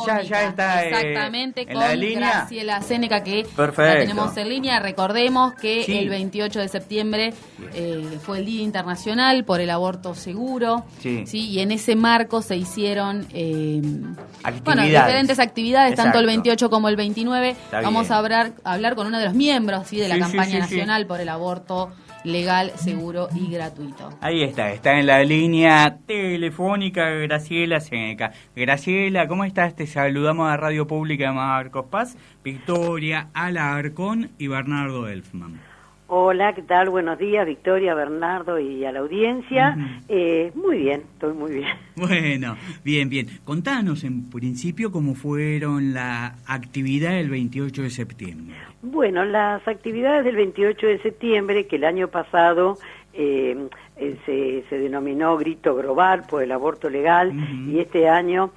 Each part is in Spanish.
Ya está exactamente, en con la línea. Graciela Séneca, que Perfecto. la tenemos en línea. Recordemos que Sí. el 28 de septiembre fue el Día Internacional por el Aborto Seguro. Sí. Y en ese marco se hicieron diferentes actividades, Exacto. tanto el 28 como el 29. Está Vamos bien. a hablar con uno de los miembros de la Sí, campaña sí. nacional por el aborto legal, seguro y gratuito. Ahí está en la línea telefónica Graciela Séneca. Graciela, ¿cómo estás? Te saludamos a Radio Pública de Marcos Paz, Victoria Alarcón y Bernardo Elfman. Hola, ¿qué tal? Buenos días, Victoria, Bernardo y a la audiencia. Muy bien, estoy muy bien. Bueno, bien. Contanos en principio cómo fueron la actividad del 28 de septiembre. Bueno, las actividades del 28 de septiembre, que el año pasado se denominó Grito Global por el aborto legal, y este año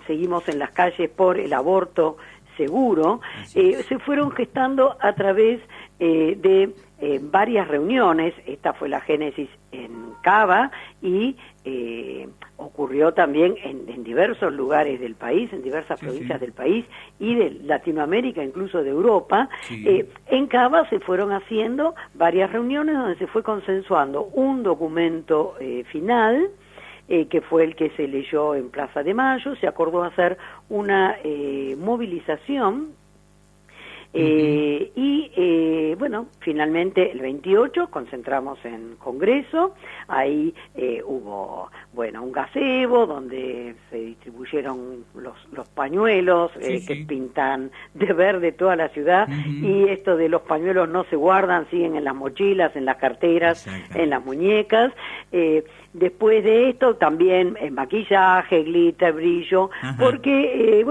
seguimos en las calles por el aborto seguro, se fueron gestando a través de varias reuniones. Esta fue la génesis en Cava y ocurrió también en diversos lugares del país, en diversas provincias del país y de Latinoamérica, incluso de Europa. En Cava se fueron haciendo varias reuniones donde se fue consensuando un documento final, que fue el que se leyó en Plaza de Mayo. Se acordó hacer una movilización bueno, finalmente el 28 concentramos en Congreso. Ahí hubo, bueno, un gazebo donde se distribuyeron los pañuelos que pintan de verde toda la ciudad, y esto de los pañuelos no se guardan, siguen en las mochilas, en las carteras, en las muñecas. Después de esto también maquillaje, glitter, brillo, porque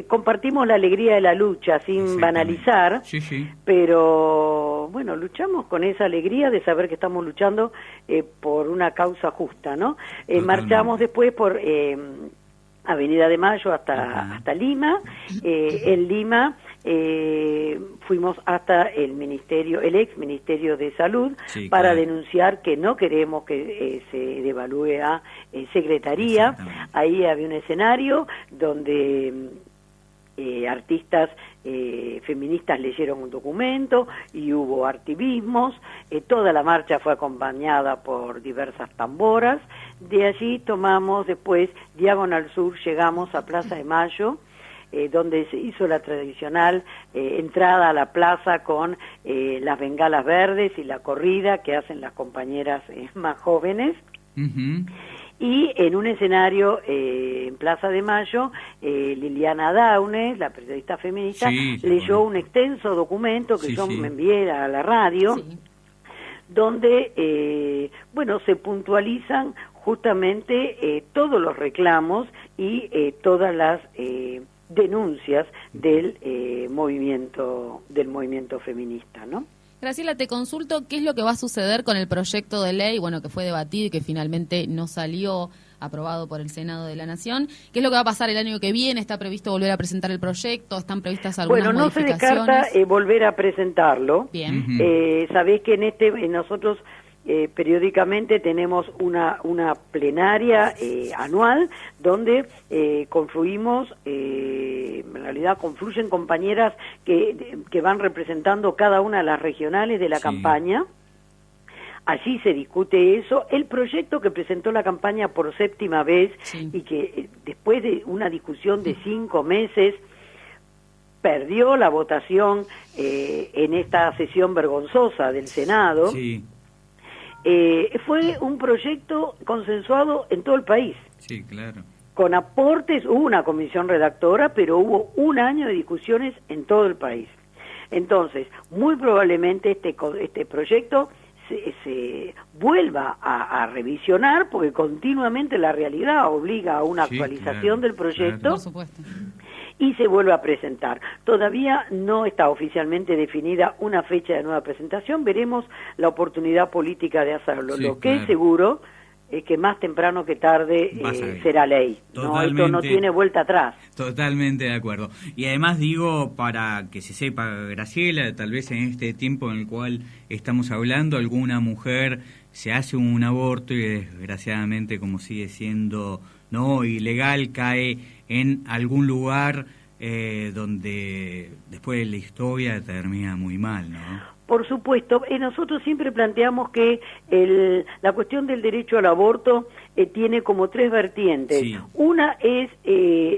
compartimos la alegría de la lucha sin banalizar, pero bueno, luchamos con esa alegría de saber que estamos luchando por una causa justa, ¿no? Marchamos después por Avenida de Mayo hasta Lima. En Lima fuimos hasta el ex Ministerio de Salud para denunciar que no queremos que se devalúe a Secretaría. Ahí había un escenario donde artistas feministas leyeron un documento y hubo activismos. Toda la marcha fue acompañada por diversas tamboras. De allí tomamos después Diagonal Sur, llegamos a Plaza de Mayo, donde se hizo la tradicional entrada a la plaza con las bengalas verdes y la corrida que hacen las compañeras más jóvenes. Y en un escenario en Plaza de Mayo, Liliana Daunes, la periodista feminista, leyó un extenso documento que yo me envié a la radio, donde se puntualizan justamente todos los reclamos y todas las denuncias del movimiento feminista, ¿no? Graciela, te consulto qué es lo que va a suceder con el proyecto de ley, que fue debatido y que finalmente no salió aprobado por el Senado de la Nación. ¿Qué es lo que va a pasar el año que viene? ¿Está previsto volver a presentar el proyecto? ¿Están previstas algunas modificaciones? Bueno, no se descarta volver a presentarlo. Bien. Sabés que nosotros periódicamente tenemos una plenaria anual donde confluyen compañeras que van representando cada una de las regionales de la campaña. Allí se discute eso. El proyecto que presentó la campaña por séptima vez y que después de una discusión de 5 meses perdió la votación en esta sesión vergonzosa del Senado. Fue un proyecto consensuado en todo el país. Con aportes, hubo una comisión redactora, pero hubo un año de discusiones en todo el país. Entonces, muy probablemente este proyecto se vuelva a revisionar, porque continuamente la realidad obliga a una actualización del proyecto. Por supuesto. Y se vuelve a presentar. Todavía no está oficialmente definida una fecha de nueva presentación, veremos la oportunidad política de hacerlo. Lo que es seguro es que más temprano que tarde será ley. Esto no tiene vuelta atrás. Totalmente de acuerdo. Y además digo, para que se sepa, Graciela, tal vez en este tiempo en el cual estamos hablando, alguna mujer se hace un aborto y desgraciadamente, como sigue siendo no ilegal cae en algún lugar donde después de la historia termina muy mal, ¿no? Por supuesto, nosotros siempre planteamos que la cuestión del derecho al aborto tiene como tres vertientes. Sí. Una es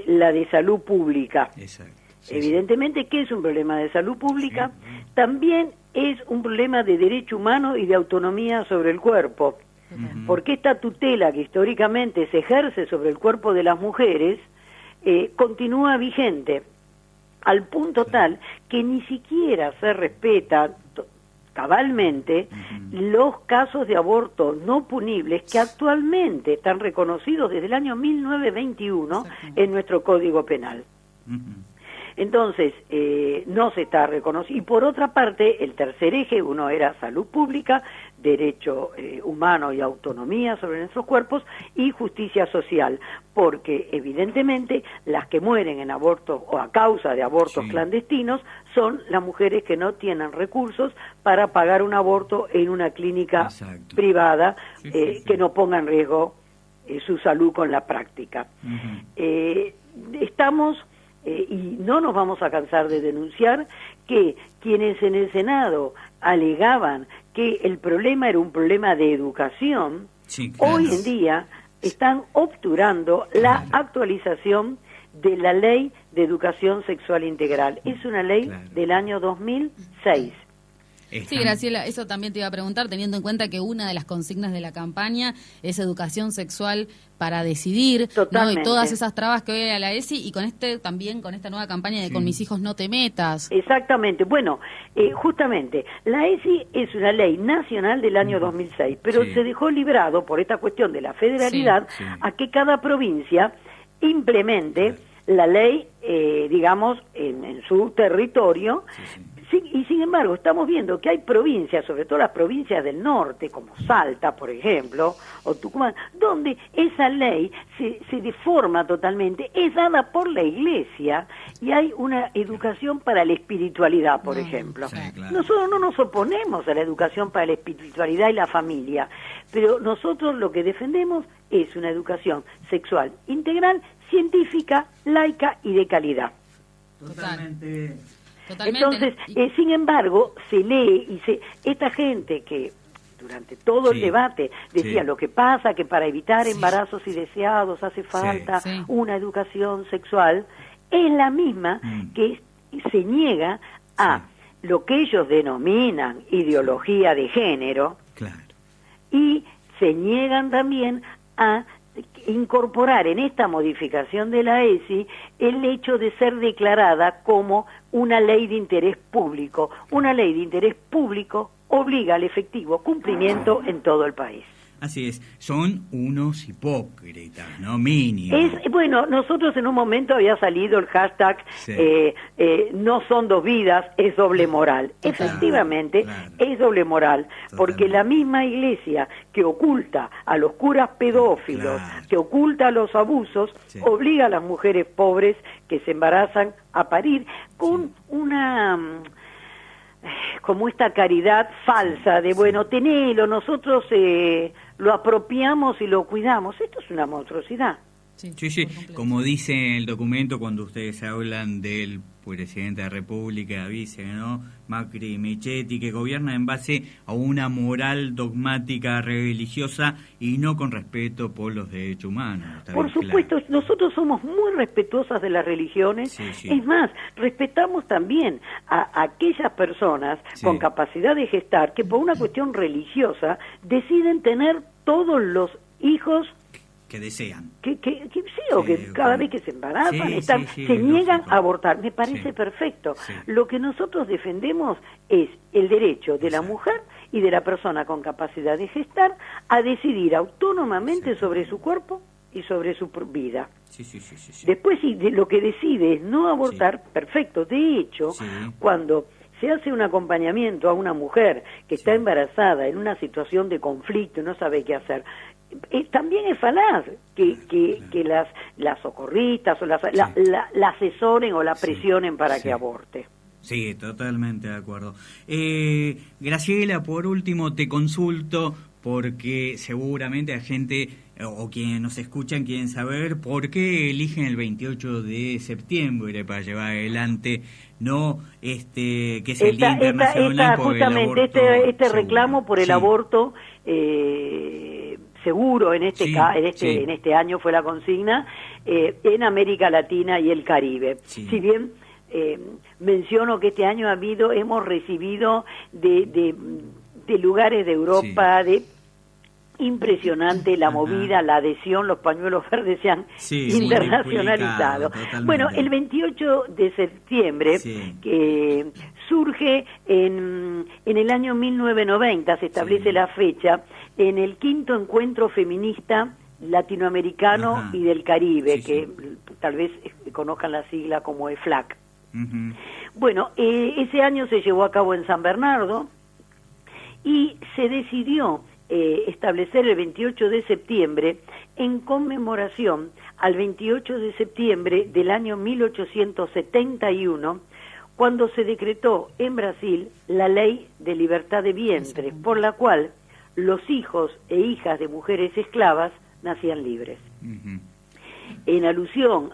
la de salud pública. Exacto. Evidentemente que es un problema de salud pública, Sí. también es un problema de derecho humano y de autonomía sobre el cuerpo, porque esta tutela que históricamente se ejerce sobre el cuerpo de las mujeres continúa vigente, al punto tal que ni siquiera se respeta cabalmente los casos de aborto no punibles que actualmente están reconocidos desde el año 1921 en nuestro Código Penal. Entonces, no se está reconocido. Y por otra parte, el tercer eje, uno era salud pública, derecho humano y autonomía sobre nuestros cuerpos, y justicia social, porque evidentemente las que mueren en abortos o a causa de abortos clandestinos son las mujeres que no tienen recursos para pagar un aborto en una clínica privada que no ponga en riesgo su salud con la práctica. Estamos... y no nos vamos a cansar de denunciar que quienes en el Senado alegaban que el problema era un problema de educación, hoy en día están obturando la actualización de la Ley de Educación Sexual Integral. Es una ley del año 2006. Sí, Graciela, eso también te iba a preguntar, teniendo en cuenta que una de las consignas de la campaña es educación sexual para decidir, ¿no? Y todas esas trabas que hoy hay a la ESI, y con también con esta nueva campaña de Con mis hijos no te metas. Exactamente. Bueno, justamente, la ESI es una ley nacional del año 2006, pero se dejó librado por esta cuestión de la federalidad a que cada provincia implemente la ley, digamos, en su territorio. Y sin embargo, estamos viendo que hay provincias, sobre todo las provincias del norte, como Salta, por ejemplo, o Tucumán, donde esa ley se deforma totalmente, es dada por la Iglesia, y hay una educación para la espiritualidad, por ejemplo. Nosotros no nos oponemos a la educación para la espiritualidad y la familia, pero nosotros lo que defendemos es una educación sexual integral, científica, laica y de calidad. Totalmente. Entonces, sin embargo, se lee y esta gente que durante todo el debate decía lo que pasa, que para evitar embarazos indeseados hace falta una educación sexual, es la misma que se niega a lo que ellos denominan ideología de género, y se niegan también a incorporar en esta modificación de la ESI el hecho de ser declarada como una ley de interés público. Una ley de interés público obliga al efectivo cumplimiento en todo el país. Así es, son unos hipócritas, ¿no? Mínimo. Bueno, nosotros en un momento había salido el hashtag no son dos vidas, es doble moral. Efectivamente, es doble moral, porque la misma Iglesia que oculta a los curas pedófilos, que oculta los abusos, obliga a las mujeres pobres que se embarazan a parir con una... como esta caridad falsa de, bueno, tenelo, nosotros lo apropiamos y lo cuidamos. Esto es una monstruosidad. Sí, como dice el documento, cuando ustedes hablan del presidente de la República, dice, ¿no? Macri y Michetti, que gobierna en base a una moral dogmática religiosa y no con respeto por los derechos humanos. Por supuesto, nosotros somos muy respetuosas de las religiones. Es más, respetamos también a aquellas personas con capacidad de gestar que por una cuestión religiosa deciden tener todos los hijos que desean. Que cada vez que se embarazan se niegan a abortar. Me parece perfecto. Lo que nosotros defendemos es el derecho de la mujer y de la persona con capacidad de gestar a decidir autónomamente sobre su cuerpo y sobre su vida. Después, si lo que decide es no abortar, perfecto. De hecho, cuando se hace un acompañamiento a una mujer que está embarazada en una situación de conflicto y no sabe qué hacer, también es falaz que las socorristas o la asesoren o la presionen para que aborte. Sí, totalmente de acuerdo. Graciela, por último te consulto porque seguramente la gente o quienes nos escuchan quieren saber por qué eligen el 28 de septiembre para llevar adelante que es el Día Internacional por justamente el aborto este reclamo por el aborto seguro en este año fue la consigna en América Latina y el Caribe. Si bien menciono que este año hemos recibido de lugares de Europa, impresionante la movida, la adhesión, los pañuelos verdes se han internacionalizado. Bueno, el 28 de septiembre, que surge en el año 1990, se establece la fecha, en el 5º encuentro feminista latinoamericano y del Caribe, que tal vez conozcan la sigla como EFLAC. Bueno, ese año se llevó a cabo en San Bernardo y se decidió establecer el 28 de septiembre en conmemoración al 28 de septiembre del año 1871, cuando se decretó en Brasil la ley de libertad de vientre, por la cual los hijos e hijas de mujeres esclavas nacían libres. En alusión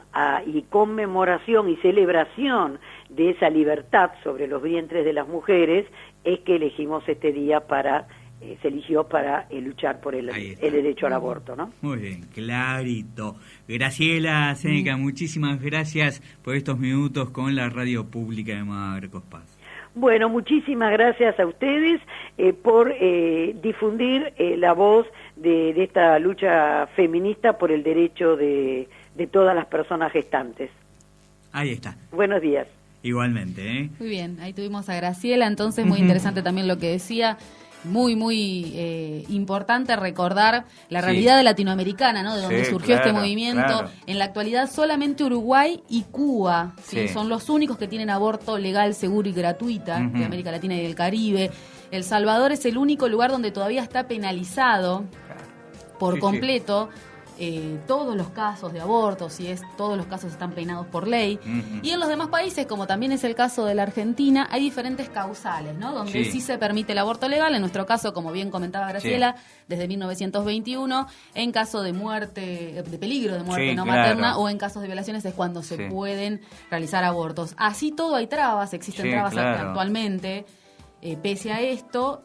y conmemoración y celebración de esa libertad sobre los vientres de las mujeres, es que elegimos este día se eligió para luchar por el derecho al aborto, ¿no? Muy bien, clarito. Graciela Seneca, muchísimas gracias por estos minutos con la Radio Pública de Marcos Paz. Bueno, muchísimas gracias a ustedes por difundir la voz de esta lucha feminista por el derecho de todas las personas gestantes. Ahí está. Buenos días. Igualmente, Muy bien, ahí tuvimos a Graciela, entonces muy interesante también lo que decía. Muy importante recordar la realidad latinoamericana, ¿no? De donde surgió este movimiento. Claro. En la actualidad solamente Uruguay y Cuba son los únicos que tienen aborto legal, seguro y gratuita de América Latina y del Caribe. El Salvador es el único lugar donde todavía está penalizado por completo todos los casos de aborto, todos los casos están penados por ley. Y en los demás países, como también es el caso de la Argentina, hay diferentes causales, ¿no? Donde sí se permite el aborto legal, en nuestro caso, como bien comentaba Graciela, desde 1921, en caso de muerte, de peligro de muerte no materna, o en casos de violaciones es cuando se pueden realizar abortos. Así todo hay trabas, existen trabas actualmente, pese a esto,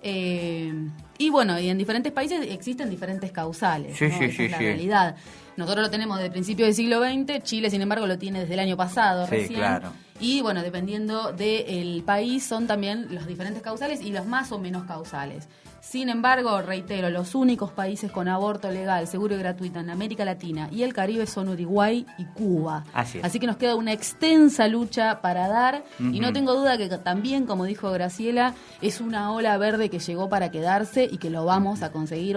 y bueno, y en diferentes países existen diferentes causales, ¿no? Esa es la realidad. Nosotros lo tenemos desde el principio del siglo XX, Chile, sin embargo, lo tiene desde el año pasado recién. Y bueno, dependiendo del país, son también los diferentes causales y los más o menos causales. Sin embargo, reitero, los únicos países con aborto legal, seguro y gratuito en América Latina y el Caribe son Uruguay y Cuba. Así que nos queda una extensa lucha para dar y no tengo duda que también, como dijo Graciela, es una ola verde que llegó para quedarse y que lo vamos a conseguir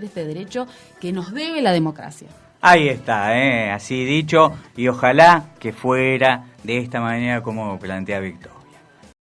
este derecho que nos debe la democracia. Ahí está, así dicho, y ojalá que fuera de esta manera como plantea Víctor.